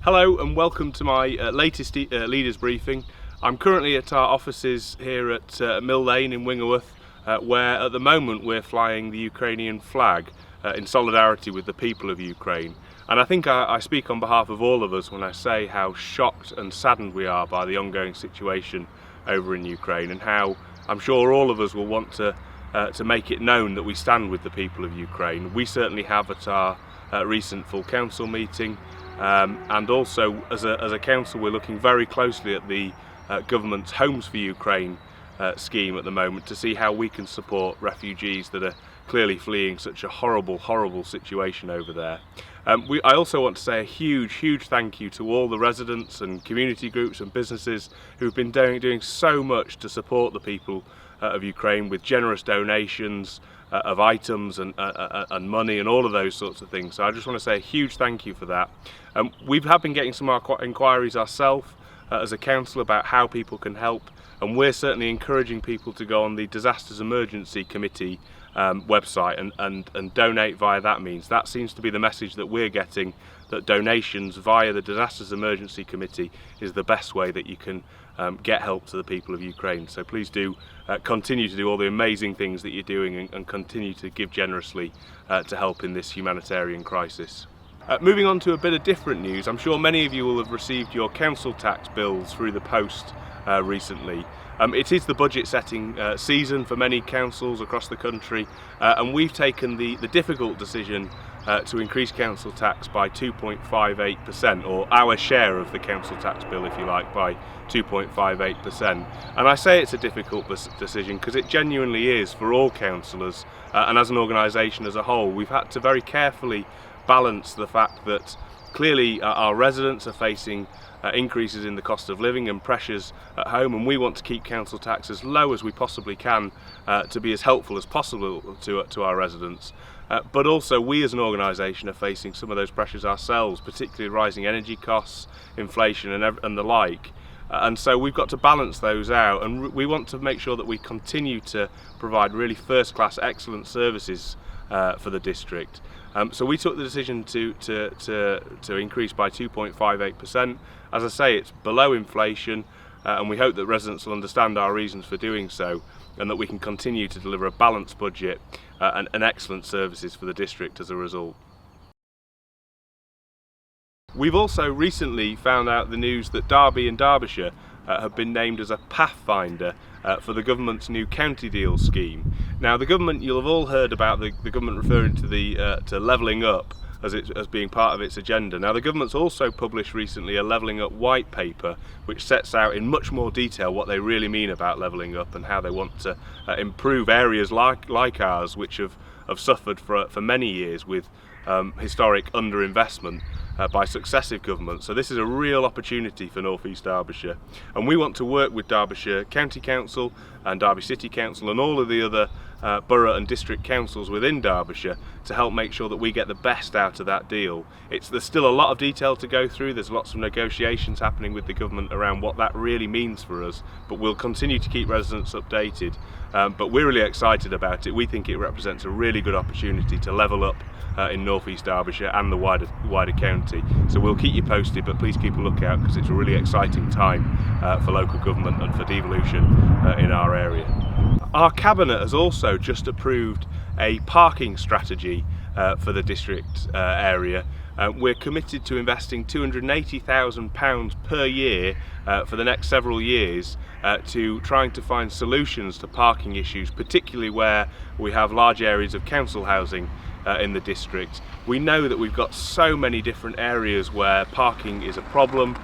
Hello and welcome to my latest leaders briefing. I'm currently at our offices here at Mill Lane in Wingerworth, where at the moment we're flying the Ukrainian flag in solidarity with the people of Ukraine. And I think I speak on behalf of all of us when I say how shocked and saddened we are by the ongoing situation over in Ukraine, and how I'm sure all of us will want to make it known that we stand with the people of Ukraine. We certainly have at our recent full council meeting. And also as a council we're looking very closely at the government's Homes for Ukraine scheme at the moment to see how we can support refugees that are clearly fleeing such a horrible situation over there. I also want to say a huge thank you to all the residents and community groups and businesses who've been doing so much to support the people of Ukraine with generous donations of items and money and all of those sorts of things. So I just want to say a huge thank you for that. We have been getting some inquiries ourselves as a council about how people can help, and we're certainly encouraging people to go on the Disasters Emergency Committee website and donate via that means. That seems to be the message that we're getting, that donations via the Disasters Emergency Committee is the best way that you can get help to the people of Ukraine. So please do continue to do all the amazing things that you're doing and continue to give generously to help in this humanitarian crisis. Moving on to a bit of different news, I'm sure many of you will have received your council tax bills through the post recently. It is the budget setting season for many councils across the country, and we've taken the difficult decision to increase council tax by 2.58%, or our share of the council tax bill, if you like, by 2.58%. And I say it's a difficult decision because it genuinely is for all councillors, and as an organisation as a whole. We've had to very carefully balance the fact that clearly our residents are facing increases in the cost of living and pressures at home, and we want to keep council tax as low as we possibly can to be as helpful as possible to our residents. But also we as an organisation are facing some of those pressures ourselves, particularly rising energy costs, inflation and the like. And so we've got to balance those out, and we want to make sure that we continue to provide really first-class, excellent services for the district. So we took the decision to increase by 2.58%. As I say, it's below inflation, and we hope that residents will understand our reasons for doing so, and that we can continue to deliver a balanced budget and excellent services for the district as a result. We've also recently found out the news that Derby and Derbyshire have been named as a pathfinder for the government's new county deal scheme. Now, the government, you'll have all heard about the government referring to to levelling up as being part of its agenda. Now, the government's also published recently a levelling up white paper which sets out in much more detail what they really mean about levelling up and how they want to improve areas like ours, which have suffered for many years with historic underinvestment by successive governments. So this is a real opportunity for North East Derbyshire, and we want to work with Derbyshire County Council and Derby City Council and all of the other borough and district councils within Derbyshire to help make sure that we get the best out of that deal. There's still a lot of detail to go through, there's lots of negotiations happening with the government around what that really means for us, but we'll continue to keep residents updated. But we're really excited about it. We think it represents a really good opportunity to level up in North East Derbyshire and the wider county. So we'll keep you posted, but please keep a lookout because it's a really exciting time for local government and for devolution in our area. Our Cabinet has also just approved a parking strategy for the district area. We're committed to investing £280,000 per year for the next several years to trying to find solutions to parking issues, particularly where we have large areas of council housing in the district. We know that we've got so many different areas where parking is a problem,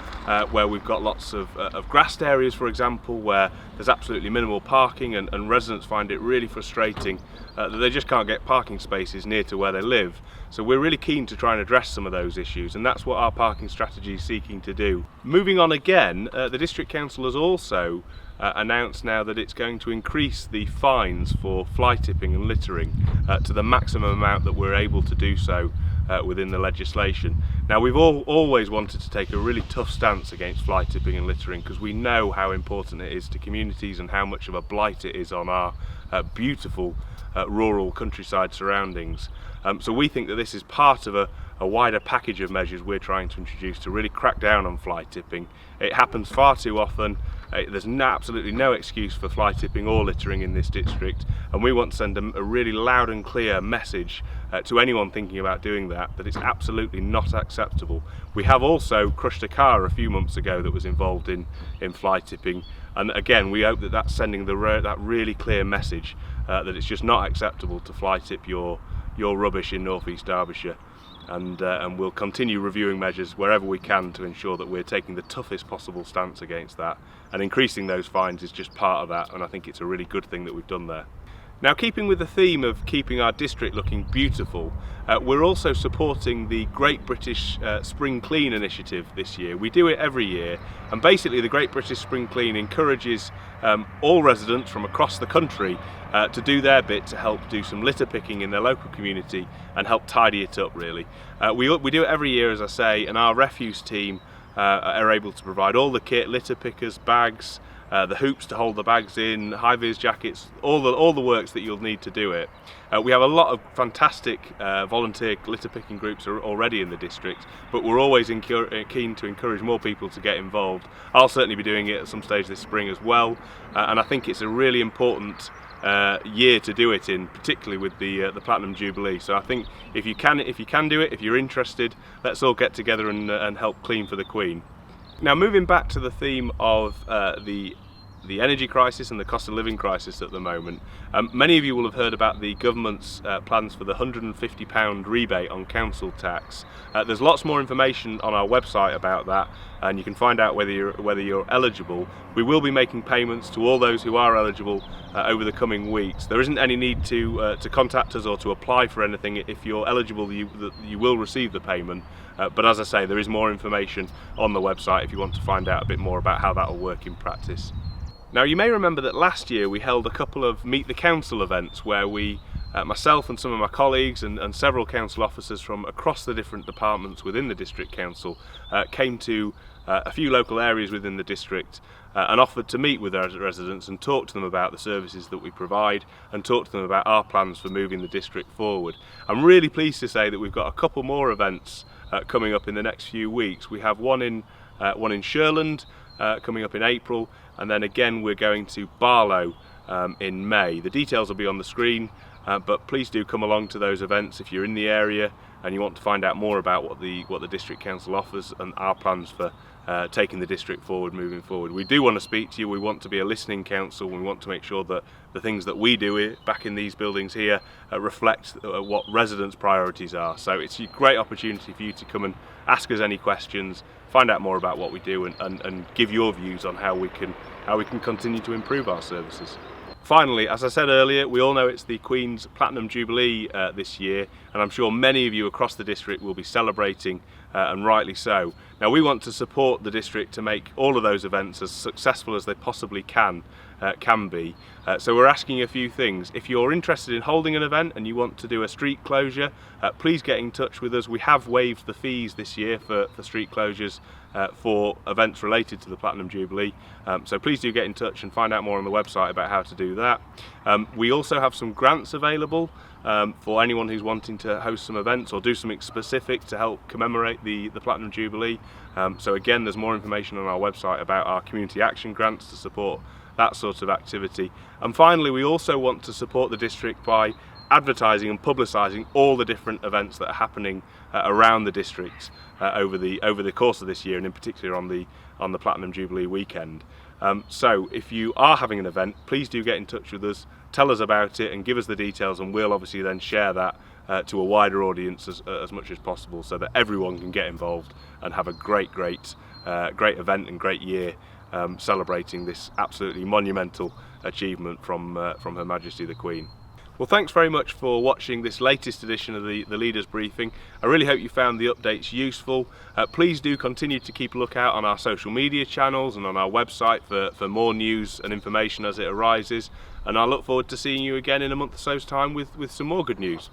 where we've got lots of grassed areas, for example, where there's absolutely minimal parking, and residents find it really frustrating that they just can't get parking spaces near to where they live. So we're really keen to try and address some of those issues, and that's what our parking strategy is seeking to do. Moving on again, the District Council has also announced now that it's going to increase the fines for fly tipping and littering to the maximum amount that we're able to do so within the legislation. Now, we've always wanted to take a really tough stance against fly tipping and littering because we know how important it is to communities and how much of a blight it is on our beautiful rural countryside surroundings. So we think that this is part of a wider package of measures we're trying to introduce to really crack down on fly tipping. It happens far too often. There's absolutely no excuse for fly tipping or littering in this district, and we want to send a really loud and clear message to anyone thinking about doing that it's absolutely not acceptable. We have also crushed a car a few months ago that was involved in fly tipping, and again we hope that that's sending that really clear message that it's just not acceptable to fly tip your rubbish in North East Derbyshire. And we'll continue reviewing measures wherever we can to ensure that we're taking the toughest possible stance against that, and increasing those fines is just part of that, and I think it's a really good thing that we've done there. Now, keeping with the theme of keeping our district looking beautiful, we're also supporting the Great British Spring Clean initiative this year. We do it every year, and basically the Great British Spring Clean encourages all residents from across the country to do their bit to help do some litter picking in their local community and help tidy it up, really. We do it every year, as I say, and our refuse team are able to provide all the kit, litter pickers, bags, the hoops to hold the bags in, high-vis jackets, all the works that you'll need to do it. We have a lot of fantastic volunteer litter picking groups already in the district, but we're always keen to encourage more people to get involved. I'll certainly be doing it at some stage this spring as well, and I think it's a really important year to do it in, particularly with the Platinum Jubilee. So I think if you can do it, if you're interested, let's all get together and help clean for the Queen. Now, moving back to the theme of the energy crisis and the cost of living crisis at the moment, many of you will have heard about the government's plans for the £150 rebate on council tax. There's lots more information on our website about that, and you can find out whether you're eligible. We will be making payments to all those who are eligible over the coming weeks. There isn't any need to contact us or to apply for anything. If you're eligible, you will receive the payment. But as I say, there is more information on the website if you want to find out a bit more about how that will work in practice. Now, you may remember that last year we held a couple of Meet the Council events where we, myself and some of my colleagues and several council officers from across the different departments within the district council came to a few local areas within the district and offered to meet with our residents and talk to them about the services that we provide and talk to them about our plans for moving the district forward. I'm really pleased to say that we've got a couple more events coming up in the next few weeks. We have one in Shirland coming up in April, and then again we're going to Barlow in May. The details will be on the screen, but please do come along to those events if you're in the area and you want to find out more about what the district council offers and our plans for taking the district forward, moving forward. We do want to speak to you. We want to be a listening council. We want to make sure that the things that we do back in these buildings here reflect what residents' priorities are. So it's a great opportunity for you to come and ask us any questions, find out more about what we do, and give your views on how we can continue to improve our services. Finally, as I said earlier, we all know it's the Queen's Platinum Jubilee this year, and I'm sure many of you across the district will be celebrating, and rightly so. Now, we want to support the district to make all of those events as successful as they possibly can be. So we're asking a few things. If you're interested in holding an event and you want to do a street closure, please get in touch with us. We have waived the fees this year for street closures for events related to the Platinum Jubilee. So please do get in touch and find out more on the website about how to do that. We also have some grants available for anyone who's wanting to host some events or do something specific to help commemorate the Platinum Jubilee. So again, there's more information on our website about our community action grants to support that sort of activity. And finally, we also want to support the district by advertising and publicising all the different events that are happening around the district over the course of this year, and in particular on the Platinum Jubilee weekend. So if you are having an event, please do get in touch with us, tell us about it and give us the details, and we'll obviously then share that to a wider audience as much as possible, so that everyone can get involved and have a great event and great year celebrating this absolutely monumental achievement from Her Majesty the Queen. Well, thanks very much for watching this latest edition of the Leaders Briefing. I really hope you found the updates useful. Please do continue to keep a lookout on our social media channels and on our website for more news and information as it arises. And I look forward to seeing you again in a month or so's time with some more good news.